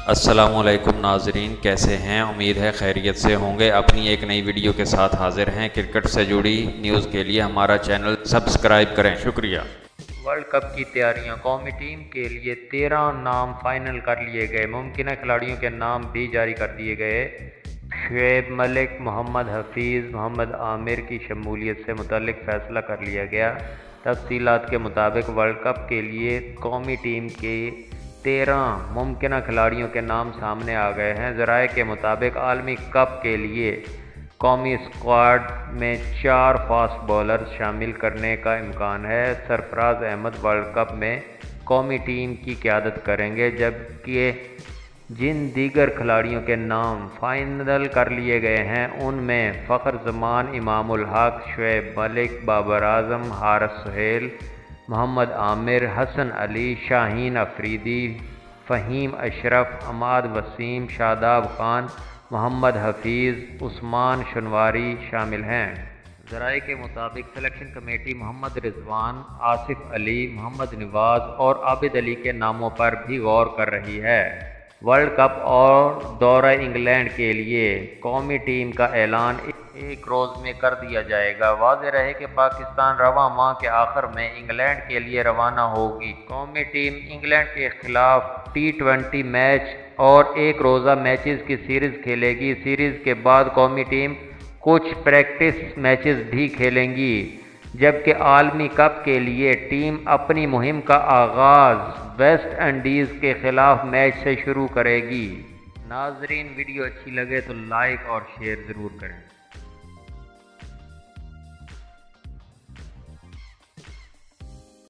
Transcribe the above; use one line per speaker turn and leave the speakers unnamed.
السلام علیکم ناظرین، کیسے ہیں؟ امید ہے خیریت سے ہوں گے۔ اپنی ایک نئی ویڈیو کے ساتھ حاضر ہیں۔ کرکٹ سے جڑی نیوز کے لیے ہمارا چینل سبسکرائب کریں، شکریہ۔
ورلڈ کپ کی تیاریاں، قومی ٹیم کے لیے 13 نام فائنل کر لیے گئے، ممکنہ کھلاڑیوں کے نام بھی جاری کر دیے گئے۔ شعیب ملک، محمد حفیظ، محمد عامر کی شمولیت سے متعلق فیصلہ کر لیا گیا۔ تفصیلات کے مطابق ورلڈ کپ کے لیے قومی ٹیم کے 13 ممکنہ کھلاڑیوں کے نام سامنے آ گئے ہیں۔ ذرائع کے مطابق عالمی کپ کے لیے قومی اسکواڈ میں 4 فاسٹ بولرز شامل کرنے کا امکان ہے۔ سرفراز احمد ورلڈ کپ میں قومی ٹیم کی قیادت کریں گے، جبکہ جن دیگر کھلاڑیوں کے نام فائنل کر لیے گئے ہیں ان میں فخر زمان، امام الحق، شعیب ملک، بابر اعظم، حارث سہیل، محمد عامر، حسن علی، شاہین افریدی، فہیم اشرف، عماد وسیم، شاداب خان، محمد حفیظ، عثمان شنواری شامل ہیں۔ ذرائع کے مطابق سلیکشن کمیٹی محمد رضوان، آصف علی، محمد نواز اور عابد علی کے ناموں پر بھی غور کر رہی ہے۔ ورلڈ کپ اور دورہ انگلینڈ کے لیے قومی ٹیم کا اعلان ایک روز میں کر دیا جائے گا۔ واضح رہے کہ پاکستان رواں ماہ کے آخر میں انگلینڈ کے لیے روانہ ہوگی۔ قومی ٹیم انگلینڈ کے خلاف T20 میچ اور ایک روزہ میچز کی سیریز کھیلے گی۔ سیریز کے بعد قومی ٹیم کچھ پریکٹس میچز بھی کھیلیں گی، جبکہ عالمی کپ کے لیے ٹیم اپنی مہم کا آغاز ویسٹ انڈیز کے خلاف میچ سے شروع کرے گی۔ ناظرین، ویڈیو اچھی لگے تو لائک اور شیئر ضرور کریں۔